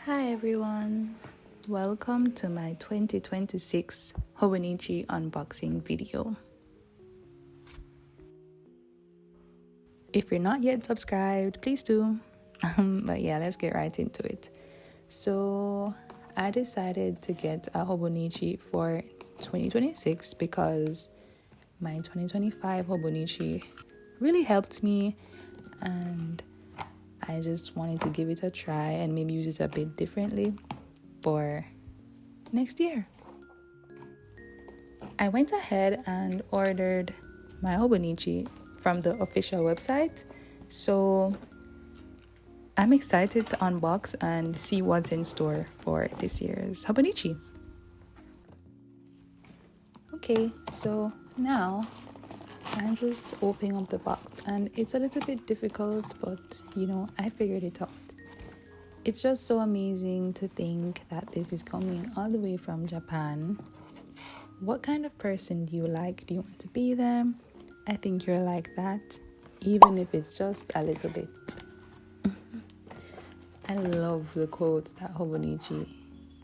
Hi everyone, welcome to my 2026 Hobonichi unboxing video. If you're not yet subscribed, please do. But yeah, let's get right into it. So I decided to get a Hobonichi for 2026 because my 2025 Hobonichi really helped me, and I just wanted to give it a try and maybe use it a bit differently for next year. I went ahead and ordered my Hobonichi from the official website, so I'm excited to unbox and see what's in store for this year's Hobonichi. Okay, so now I'm just opening up the box, and it's a little bit difficult, but I figured it out. It's just so amazing to think that this is coming all the way from Japan. What kind of person do you like? Do you want to be them? I think you're like that, even if it's just a little bit. I love the quotes that Hobonichi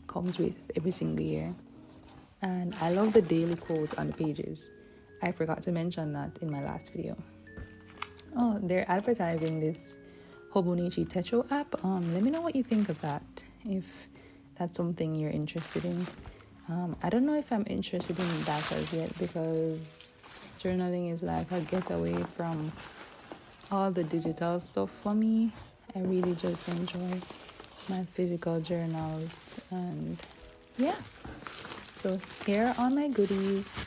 comes with every single year. And I love the daily quotes on the pages. I forgot to mention that in my last video. Oh, they're advertising this Hobonichi Techo app. Let me know what you think of that, if that's something you're interested in. I don't know if I'm interested in that as yet, because journaling is like a getaway from all the digital stuff for me. I really just enjoy my physical journals, and yeah. So here are my goodies.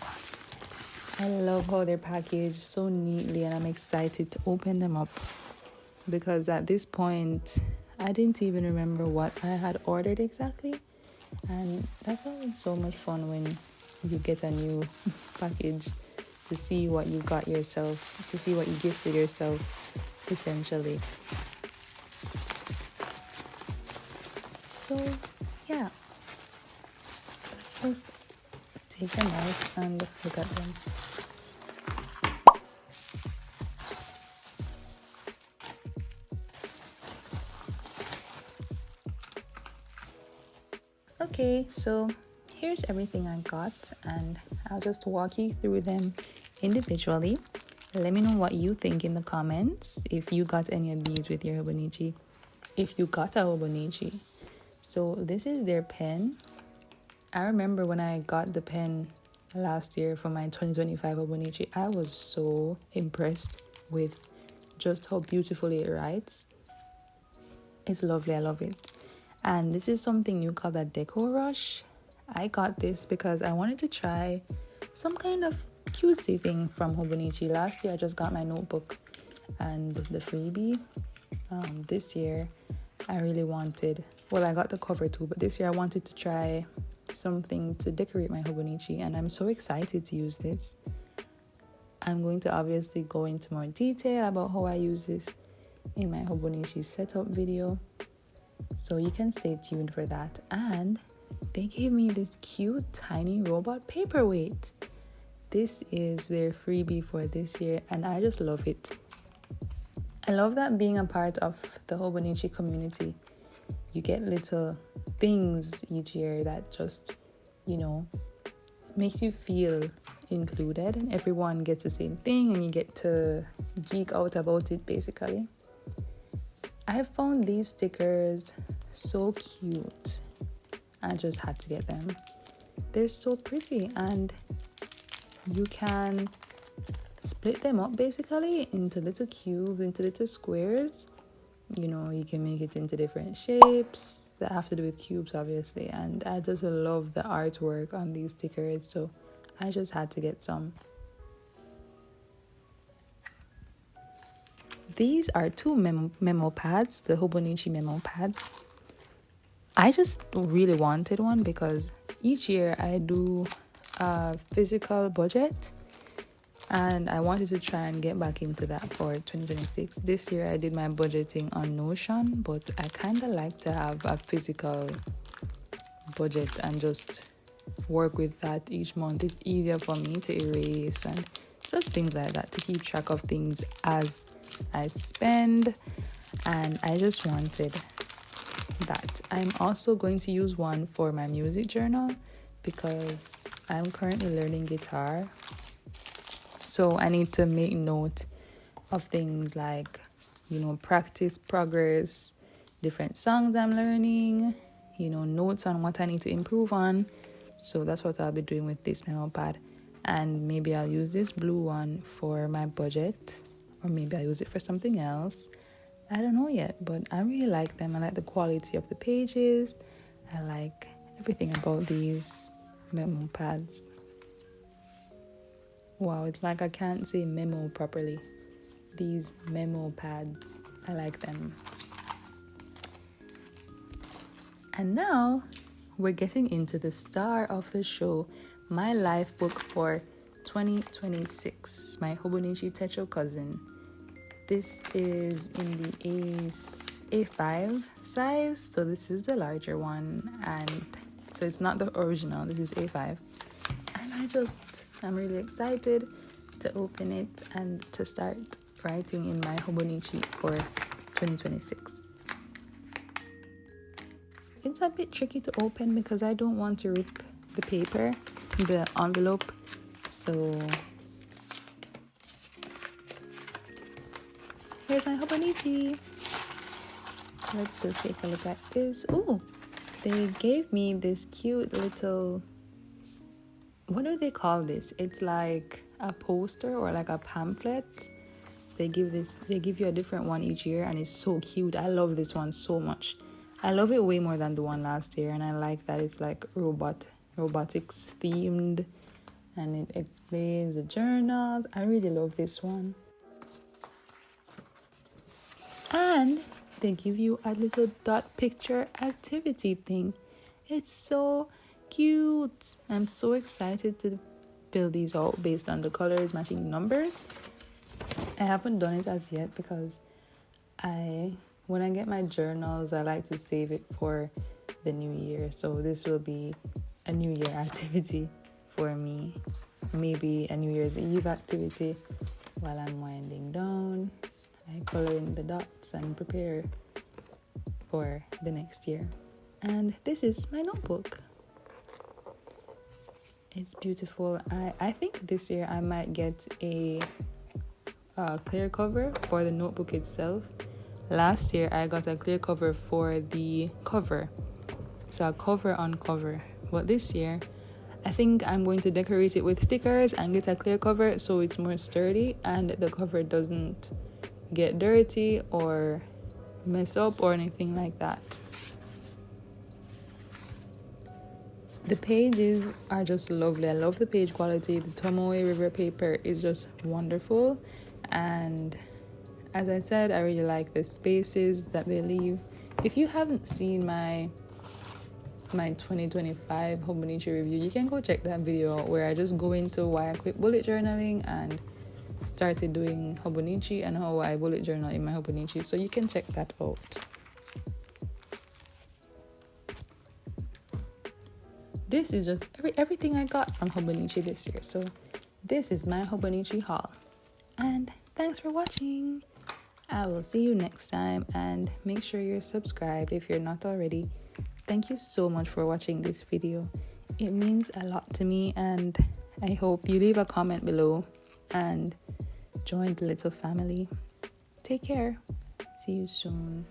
I love how they're packaged so neatly, and I'm excited to open them up because at this point I didn't even remember what I had ordered exactly, and that's always so much fun when you get a new package to see what you got yourself, to see what you gifted yourself essentially. So yeah, let's just take them out and look at them. Okay, so here's everything I got, and I'll just walk you through them individually. Let me know what you think in the comments, if you got any of these with your Hobonichi, if you got a Hobonichi. So this is their pen. I remember when I got the pen last year for my 2025 Hobonichi, I was so impressed with just how beautifully it writes. It's lovely, I love it. And this is something new called a deco rush. I got this because I wanted to try some kind of cutesy thing from Hobonichi. Last year I just got my notebook and the freebie. This year I really wanted, I got the cover too, but this year I wanted to try something to decorate my Hobonichi, and I'm so excited to use this. I'm going to obviously go into more detail about how I use this in my Hobonichi setup video, so you can stay tuned for that. And they gave me this cute tiny robot paperweight. This is their freebie for this year, and I just love it. I love that being a part of the Hobonichi community, you get little things each year that just, makes you feel included, and everyone gets the same thing and you get to geek out about it basically. I found these stickers so cute. I just had to get them. They're so pretty, and you can split them up basically into little cubes, into little squares. You can make it into different shapes that have to do with cubes, obviously. And I just love the artwork on these stickers, so I just had to get some. These are two memo pads, the Hobonichi memo pads. I just really wanted one because each year I do a physical budget, and I wanted to try and get back into that for 2026. This year I did my budgeting on Notion, but I kind of like to have a physical budget and just work with that each month. It's easier for me to erase and just things like that, to keep track of things as I spend. And I just wanted that. I'm also going to use one for my music journal because I'm currently learning guitar. So I need to make note of things like, practice, progress, different songs I'm learning, notes on what I need to improve on. So that's what I'll be doing with this memo pad. And maybe I'll use this blue one for my budget, or maybe I'll use it for something else. I don't know yet, but I really like them. I like the quality of the pages. I like everything about these memo pads. Wow, it's like I can't say memo properly. These memo pads, I like them. And now we're getting into the star of the show, my life book for 2026, my Hobonichi Techo Cousin. This is in the A5 size, so this is the larger one, and so it's not the original, this is A5. And I'm really excited to open it and to start writing in my Hobonichi for 2026. It's a bit tricky to open because I don't want to rip the paper, the envelope, so here's my Hobonichi. Let's just take a look at this. Oh, they gave me this cute little, what do they call this? It's like a poster or like a pamphlet. They give you a different one each year, and it's so cute. I love this one so much. I love it way more than the one last year, and I like that it's like robotics themed, and it explains the journal. I really love this one. And they give you a little dot picture activity thing. It's so cute. I'm so excited to fill these out based on the colors matching numbers. I haven't done it as yet because when I get my journals, I like to save it for the new year. So this will be a new year activity for me. Maybe a New Year's Eve activity while I'm winding down. I color in the dots and prepare for the next year. And this is my notebook. It's beautiful. I think this year I might get a clear cover for the notebook itself. Last year I got a clear cover for the cover, so a cover on cover. But this year I think I'm going to decorate it with stickers and get a clear cover so it's more sturdy and the cover doesn't get dirty or mess up or anything like that. The pages are just lovely. I love the page quality. The Tomoe river paper is just wonderful, and as I said, I really like the spaces that they leave. If you haven't seen my 2025 Hobonichi review, you can go check that video out where I just go into why I quit bullet journaling and started doing Hobonichi and how I bullet journal in my Hobonichi, so you can check that out. This is just everything I got from Hobonichi this year. So this is my Hobonichi haul. And thanks for watching. I will see you next time, and make sure you're subscribed if you're not already. Thank you so much for watching this video. It means a lot to me, and I hope you leave a comment below and join the little family. Take care. See you soon.